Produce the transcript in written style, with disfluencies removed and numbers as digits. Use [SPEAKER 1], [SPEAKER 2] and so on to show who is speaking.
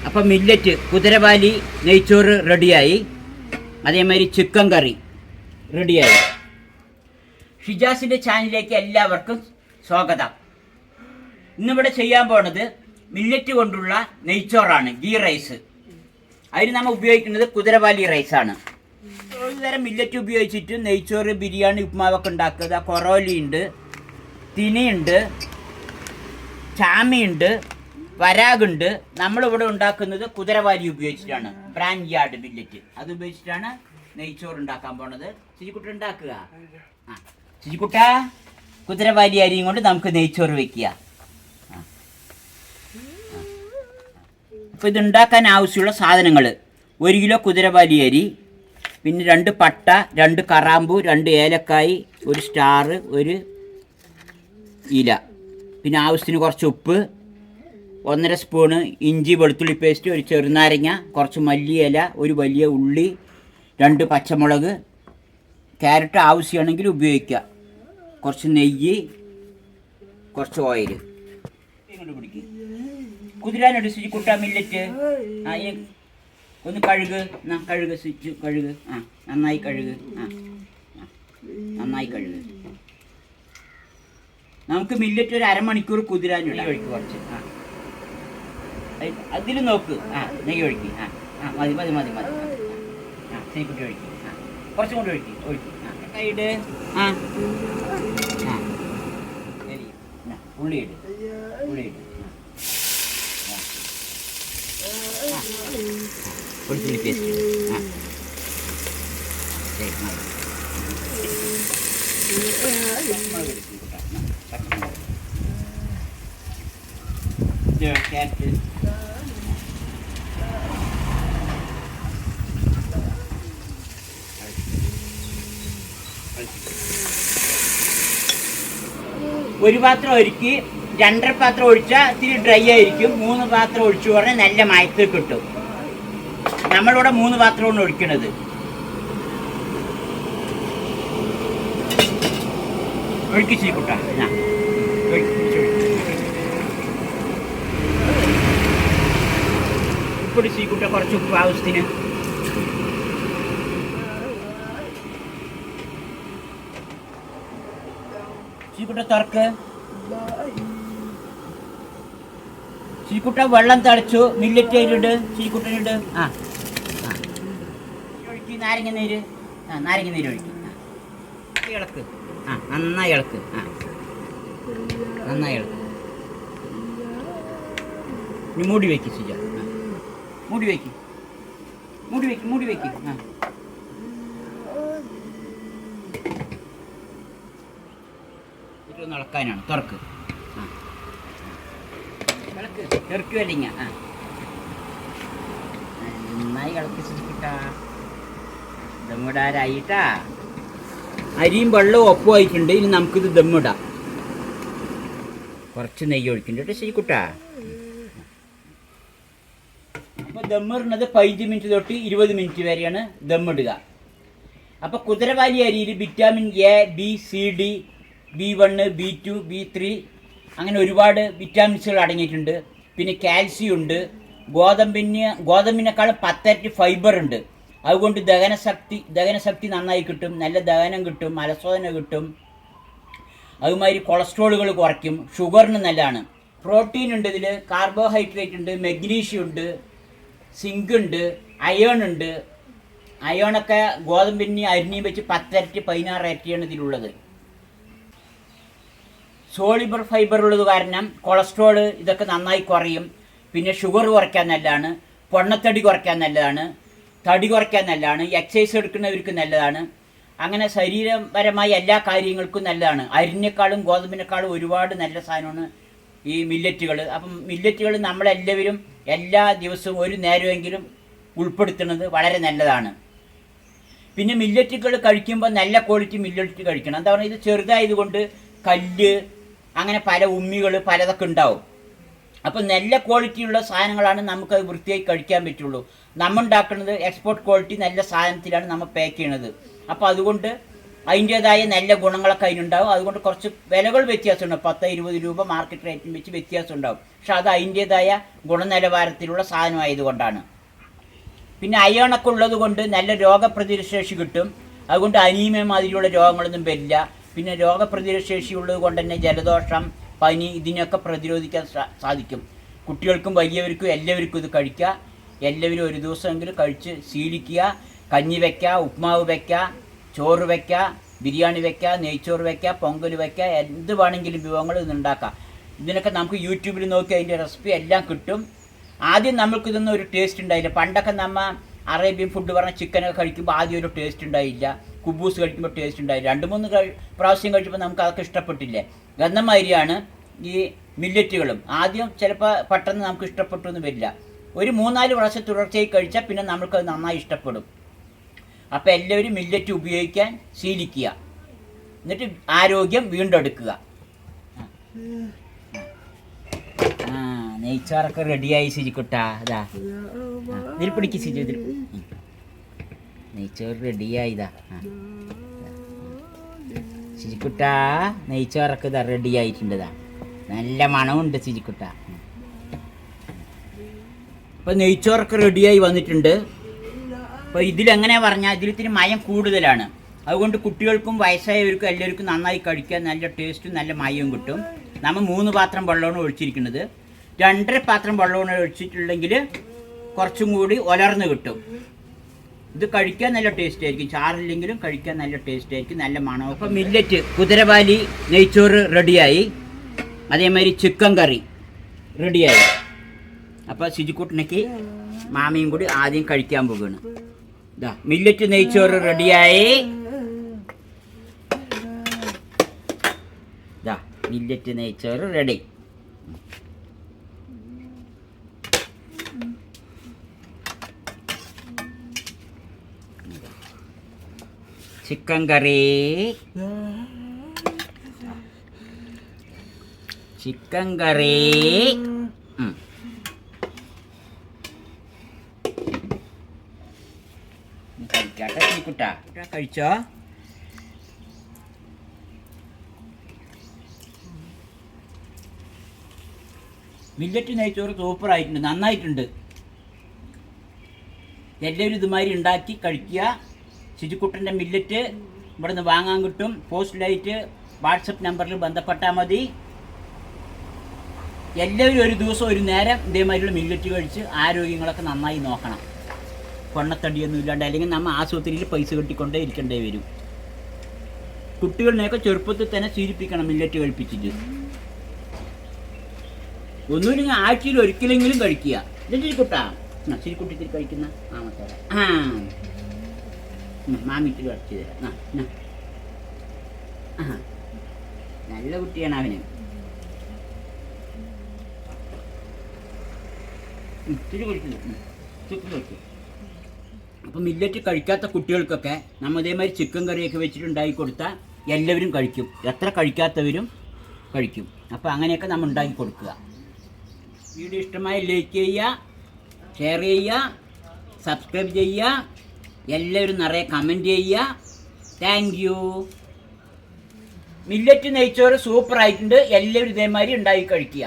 [SPEAKER 1] അപ്പം മില്ലറ്റ് കുതിരവാലി നെയ്ച്ചോറ് റെഡിയായി. അതേമാതിരി ചിക്കൻ കറി റെഡിയായി. ഷിജാസിൻ്റെ ചാനലിലേക്ക് എല്ലാവർക്കും സ്വാഗതം. ഇന്നിവിടെ ചെയ്യാൻ പോണത് മില്ലറ്റ് കൊണ്ടുള്ള നെയ്ച്ചോറാണ്, ഗീ റൈസ്. അതിന് നമ്മൾ ഉപയോഗിക്കുന്നത് കുതിരവാലി റൈസാണ്. ഒരു തരം മില്ലറ്റ് ഉപയോഗിച്ചിട്ട് നെയ്ച്ചോറ്, ബിരിയാണി, ഉപ്മാവൊക്കെ ഉണ്ടാക്കുക. കൊറോലിയുണ്ട്, തിനിയുണ്ട്, ചാമയുണ്ട്, വരാഗുണ്ട്. നമ്മളിവിടെ ഉണ്ടാക്കുന്നത് കുതിരവാലി ഉപയോഗിച്ചിട്ടാണ്. ബ്രാൻഡ് യാർഡ് മില്ലറ്റ് അത് ഉപയോഗിച്ചിട്ടാണ് നെയ്ച്ചോറ് ഉണ്ടാക്കാൻ പോണത്. ചിരിക്കുട്ട ഉണ്ടാക്കുക. ആ ചിരിക്കുട്ട, കുതിരവാലി അരിയും കൊണ്ട് നമുക്ക് നെയ്ച്ചോറ് വെക്കുക. അപ്പോൾ ഇതുണ്ടാക്കാൻ ആവശ്യമുള്ള സാധനങ്ങൾ: 1 കിലോ കുതിരവാലി അരി, പിന്നെ 2 പട്ട, 2 കറാമ്പു, 2 ഏലക്കായ്, 1 സ്റ്റാർ, 1 ഇല, പിന്നെ ആവശ്യത്തിന് കുറച്ച് ഉപ്പ്, 1.5 സ്പൂണ് ഇഞ്ചി വെളുത്തുള്ളി പേസ്റ്റ്, 1 ചെറുനാരങ്ങ, കുറച്ച് മല്ലിയില, 1 വലിയ ഉള്ളി, 2 പച്ചമുളക്, ക്യാരറ്റ് ആവശ്യമാണെങ്കിൽ ഉപയോഗിക്കുക, കുറച്ച് നെയ്യ്, കുറച്ച് ഓയിൽ. ഇങ്ങോട്ട് പിടിക്കുക. കുതിരാനോട് സ്വിച്ച് കുട്ടാ മില്ലറ്റ്. ആ ഒന്ന് കഴുക്, കഴുക്, സ്വിച്ച് കഴുക്. ആ നന്നായി കഴുക്. ആ നന്നായി കഴുക്. നമുക്ക് മില്ലറ്റ് ഒരു അരമണിക്കൂർ കുതിരാനുള്ള ഒഴിക്ക് കുറച്ച്. ആ അതിൽ നോക്ക്. ആ നെയ്യ് ഒഴിക്ക്. ആ ആ മതി മതി മതി മതി. ആ നെയ്ക്കുട്ടി ഒഴിക്ക്. ആ കുറച്ചും കൂടി ഒഴിക്ക് ഒഴിക്ക്. ആ കൈയിട്. ആ ആ ശരി. ഉള്ളിയിട് ഉള്ളിയിട്. വെളുത്തുള്ളി പേസ്റ്റ്. ആ ശരി മതി. ക്യാരറ്റ്, ഒരു പാത്രം ഒരുക്കി 2.5 പാത്രം ഒഴിച്ചാൽ ഇത്തിരി ഡ്രൈ ആയിരിക്കും. 3 പാത്രം ഒഴിച്ചു പറഞ്ഞാൽ നല്ല മയത്തിൽ കിട്ടും. നമ്മളിവിടെ 3 പാത്രമാണ് ഒഴിക്കണത്. ഒഴിക്കിച്ചു കൂട്ടാ. ഉപ്പൊടി ചീക്കൂട്ട, കുറച്ച് ഉപ്പ് ആവശ്യത്തിന്. ചീക്കുട്ട തുറക്ക്. ചീക്കുട്ട വെള്ളം തളിച്ചു. മില്ലറ്റ് അതിലിട്, ചീക്കുട്ടനിട്. ആ ആ ഒഴുക്കി. നാരങ്ങ നീര്. ആ നാരങ്ങ നീര് ഒഴുക്കി. ഇളക്ക്. ആ നന്നായി ഇളക്ക്. ആ നന്നായി ഇളക്ക്. ഇനി മൂടി വയ്ക്ക് സിജ. മൂടി വയ്ക്ക് മൂടി വയ്ക്ക് മൂടി വയ്ക്ക്. ആ ഇതൊന്ന് ഇളക്കാനാണ്. തുറക്ക്. ആ ഇളക്ക്. തെറുക്കുവല്ലിങ്ങ. ആ നന്നായി ഇളക്കി സിജിക്കിട്ടാ. ദമ്മിടാരായിട്ടാ. അരിയും വെള്ളവും ഒപ്പമായിട്ടുണ്ട്. ഇനി നമുക്കിത് ദമ്മിടാം. കുറച്ച് നെയ്യ് ഒഴിക്കുന്നുണ്ട് ശരിക്കുട്ടാ. അപ്പോൾ ദമ്മിടുന്നത് 15 മിനിറ്റ് തൊട്ട് 20 മിനിറ്റ് വരെയാണ് ദമ്മിടുക. അപ്പോൾ കുതിരവാലി അരിയിൽ vitamin A, B, C, D, B1, B2, B3 അങ്ങനെ ഒരുപാട് വിറ്റാമിൻസുകൾ അടങ്ങിയിട്ടുണ്ട്. പിന്നെ കാൽസ്യം ഉണ്ട്. ഗോതമ്പിനേക്കാൾ 10 ഇരട്ടി ഫൈബർ ഉണ്ട്. അതുകൊണ്ട് ദഹനശക്തി നന്നായി കിട്ടും. നല്ല ദഹനം കിട്ടും, അലസോദന കിട്ടും. അതുമാതിരി കൊളസ്ട്രോളുകൾ കുറയ്ക്കും. ഷുഗറിന് നല്ലതാണ്. പ്രോട്ടീൻ ഉണ്ട് ഇതിൽ, കാർബോഹൈഡ്രേറ്റ് ഉണ്ട്, മെഗ്നീഷ്യം ഉണ്ട്, സിങ്ക് ഉണ്ട്, അയേൺ ഉണ്ട്. അയേണൊക്കെ ഗോതമ്പിന് അരിഞ്ഞിയും വെച്ച് 10 ഇരട്ടി 16 ഇരട്ടിയാണ് ഇതിലുള്ളത്. സോളിബർ ഫൈബർ ഉള്ളത് കാരണം കൊളസ്ട്രോൾ ഇതൊക്കെ നന്നായി കുറയും. പിന്നെ ഷുഗർ കുറയ്ക്കാൻ നല്ലതാണ്. പൊണ്ണത്തടി കുറയ്ക്കാൻ നല്ലതാണ്. തടി കുറയ്ക്കാൻ നല്ലതാണ്. എക്സസൈസ് എടുക്കുന്നവർക്ക് നല്ലതാണ്. അങ്ങനെ ശരീരപരമായ എല്ലാ കാര്യങ്ങൾക്കും നല്ലതാണ്. അരിനേക്കാളും ഗോതമ്പിനേക്കാളും ഒരുപാട് നല്ല സാധനമാണ് ഈ മില്ലറ്റുകൾ. അപ്പം മില്ലറ്റുകൾ നമ്മളെല്ലാവരും എല്ലാ ദിവസവും ഒരു നേരമെങ്കിലും ഉൾപ്പെടുത്തുന്നത് വളരെ നല്ലതാണ്. പിന്നെ മില്ലറ്റുകൾ കഴിക്കുമ്പോൾ നല്ല ക്വാളിറ്റി മില്ലറ്റ് കഴിക്കണം. എന്താ പറയുക, ഇത് ചെറുതായതുകൊണ്ട് കല്ല് അങ്ങനെ പല ഉമ്മികൾ പലതൊക്കെ ഉണ്ടാവും. അപ്പോൾ നല്ല ക്വാളിറ്റിയുള്ള സാധനങ്ങളാണ് നമുക്കത് വൃത്തിയായി കഴിക്കാൻ പറ്റുള്ളൂ. നമ്മൾ ഉണ്ടാക്കുന്നത് എക്സ്പോർട്ട് ക്വാളിറ്റി നല്ല സാധനത്തിലാണ് നമ്മൾ പാക്ക് ചെയ്യണത്. അപ്പോൾ അതുകൊണ്ട് അതിൻ്റേതായ നല്ല ഗുണങ്ങളൊക്കെ അതിനുണ്ടാവും. അതുകൊണ്ട് കുറച്ച് വിലകൾ വ്യത്യാസമുണ്ടാവും. 10-20 രൂപ മാർക്കറ്റ് റേറ്റിന് വെച്ച് വ്യത്യാസം ഉണ്ടാവും. പക്ഷെ അത് അതിൻ്റേതായ ഗുണനിലവാരത്തിലുള്ള സാധനമായതുകൊണ്ടാണ്. പിന്നെ അയണൊക്കെ ഉള്ളത് കൊണ്ട് നല്ല രോഗപ്രതിരോധ ശേഷി കിട്ടും. അതുകൊണ്ട് അനീമിയ മാതിരിയുള്ള രോഗങ്ങളൊന്നും വരില്ല. പിന്നെ രോഗപ്രതിരോധ ശേഷി ഉള്ളത് കൊണ്ട് തന്നെ ജലദോഷം, പനി ഇതിനൊക്കെ പ്രതിരോധിക്കാൻ സാധിക്കും. കുട്ടികൾക്കും വലിയവർക്കും എല്ലാവർക്കും ഇത് കഴിക്കുക. എല്ലാവരും ഒരു ദിവസമെങ്കിലും കഴിച്ച് ശീലിക്കുക. കഞ്ഞി വയ്ക്കുക, ഉപ്മാവ് വയ്ക്കുക, ചോറ് വയ്ക്കുക, ബിരിയാണി വയ്ക്കുക, നെയ്ച്ചോറ് വയ്ക്കുക, പൊങ്കൽ വയ്ക്കുക, എന്ത് വേണമെങ്കിലും വിഭവങ്ങൾ ഇന്നുണ്ടാക്കാം. ഇതിനൊക്കെ നമുക്ക് യൂട്യൂബിൽ നോക്കി അതിൻ്റെ റെസിപ്പി എല്ലാം കിട്ടും. ആദ്യം നമുക്കിതൊന്നും ഒരു ടേസ്റ്റ് ഉണ്ടായില്ല. പണ്ടൊക്കെ നമ്മൾ അറേബ്യൻ ഫുഡ് പറഞ്ഞ ചിക്കനൊക്കെ കഴിക്കുമ്പോൾ ആദ്യം ഒരു ടേസ്റ്റ് ഉണ്ടായില്ല. കുബൂസ് കഴിക്കുമ്പോൾ ടേസ്റ്റ് ഉണ്ടായില്ല. 2-3 പ്രാവശ്യം കഴിച്ചപ്പോൾ നമുക്ക് അതൊക്കെ ഇഷ്ടപ്പെട്ടില്ലേ. ഗന്ധമാതിരിയാണ് ഈ മില്ലറ്റുകളും. ആദ്യം ചിലപ്പോൾ പെട്ടെന്ന് നമുക്ക് ഇഷ്ടപ്പെട്ടൊന്നും വരില്ല. ഒരു 3-4 പ്രാവശ്യം തുടർച്ചയായി കഴിച്ചാൽ പിന്നെ നമുക്കത് നന്നായി ഇഷ്ടപ്പെടും. അപ്പോൾ എല്ലാവരും മില്ലറ്റ് ഉപയോഗിക്കാൻ ശീലിക്കുക. എന്നിട്ട് ആരോഗ്യം വീണ്ടെടുക്കുക. നെയ്ച്ചോറൊക്കെ റെഡിയായി ശിജിക്കുട്ടാ. അതാ ഇതിൽ പിടിക്ക് ശിജു, ഇതിൽ. നെയ്ച്ചോറ് റെഡിയായിതാ. ശിജിക്കുട്ടാ നെയ്ച്ചോറൊക്കെ ഇതാ റെഡിയായിട്ടുണ്ടതാ. നല്ല മണമുണ്ട് ശിജിക്കുട്ടാ. അപ്പോൾ നെയ്ച്ചോറൊക്കെ റെഡിയായി വന്നിട്ടുണ്ട്. അപ്പോൾ ഇതിലെങ്ങനെയാണ് പറഞ്ഞാൽ ഇതിലിത്തിരി മയം കൂടുതലാണ്. അതുകൊണ്ട് കുട്ടികൾക്കും വയസ്സായവർക്കും എല്ലാവർക്കും നന്നായി കഴിക്കാൻ നല്ല ടേസ്റ്റും നല്ല മയവും കിട്ടും. നമ്മൾ 3 പാത്രം വെള്ളമാണ് ഒഴിച്ചിരിക്കുന്നത്. 2.5 പാത്രം വെള്ളമാണ് ഒഴിച്ചിട്ടുണ്ടെങ്കിൽ കുറച്ചും കൂടി ഉലർന്ന് കിട്ടും. ഇത് കഴിക്കാൻ നല്ല ടേസ്റ്റ് ആയിരിക്കും. ചാറില്ലെങ്കിലും കഴിക്കാൻ നല്ല ടേസ്റ്റ് ആയിരിക്കും, നല്ല മണവും. അപ്പോൾ മില്ലറ്റ് കുതിരവാലി നെയ്ച്ചോറ് റെഡിയായി. അതേമാതിരി ചിക്കൻ കറി റെഡിയായി. അപ്പോൾ ശിജിക്കുട്ടനക്ക് മാമിയും കൂടി ആദ്യം കഴിക്കാൻ പോകുകയാണ്. ഇതാ മില്ലറ്റ് നെയ്ച്ചോറ് റെഡിയായി. ഇതാ മില്ലറ്റ് നെയ്ച്ചോറ് റെഡി. ചിക്കൻ കറി, ചിക്കൻ കറി. കഴിക്കാട്ടെ കുട്ടാ, കഴിച്ചോ? മില്ലറ്റ് നെയ്ച്ചോറ് സൂപ്പറായിട്ടുണ്ട്, നന്നായിട്ടുണ്ട്. എല്ലാവരും ഇതുമാതിരി ഉണ്ടാക്കി കഴിക്കുക. ശിജുക്കുട്ടൻ്റെ മില്ലറ്റ് ഇവിടെ നിന്ന് വാങ്ങാൻ കിട്ടും. പോസ്റ്റിലായിട്ട് വാട്സപ്പ് നമ്പറിൽ ബന്ധപ്പെട്ടാൽ മതി. എല്ലാവരും ഒരു ദിവസം ഒരു നേരം ഇതേമാതിരിയുള്ള മില്ലറ്റ് കഴിച്ച് ആരോഗ്യങ്ങളൊക്കെ നന്നായി നോക്കണം. പൊണ്ണത്തടിയൊന്നും ഇല്ലാണ്ട്, അല്ലെങ്കിൽ നമ്മൾ ആശുപത്രിയിൽ പൈസ കെട്ടിക്കൊണ്ടേ ഇരിക്കേണ്ടി വരും. കുട്ടികളിനെയൊക്കെ ചെറുപ്പത്തിൽ തന്നെ ശീലിപ്പിക്കണം മില്ലറ്റ് കഴിപ്പിച്ചിട്ട്. ഒന്നുമില്ലെങ്കിൽ ആഴ്ചയിൽ ഒരിക്കലെങ്കിലും കഴിക്കുക. ശരിക്കുട്ടാ ശരിക്കുട്ടി കഴിക്കുന്ന മാമത്തോടെ മാമിട്ട് കഴിച്ചു തരാം. നല്ല കുട്ടിയാണ് അവന്. ഇത്തിരി കഴിക്കുന്നു, ചിക്കൻ കഴിക്കും. അപ്പം മില്ലറ്റ് കഴിക്കാത്ത കുട്ടികൾക്കൊക്കെ നമ്മൾ ഇതേമാതിരി ചിക്കൻ കറിയൊക്കെ വെച്ചിട്ടുണ്ടാക്കി കൊടുത്താൽ എല്ലാവരും കഴിക്കും. എത്ര കഴിക്കാത്തവരും കഴിക്കും. അപ്പോൾ അങ്ങനെയൊക്കെ നമ്മൾ ഉണ്ടാക്കി കൊടുക്കുക. വീഡിയോ ഇഷ്ടമായി ലൈക്ക് ചെയ്യുക, ഷെയർ ചെയ്യുക, സബ്സ്ക്രൈബ് ചെയ്യുക. എല്ലാവരും നിറയെ കമൻറ്റ് ചെയ്യുക. Thank you. മില്ലറ്റ് നെയ്ച്ചോറ് സൂപ്പറായിട്ടുണ്ട്. എല്ലാവരും ഇതേമാതിരി ഉണ്ടാക്കി കഴിക്കുക.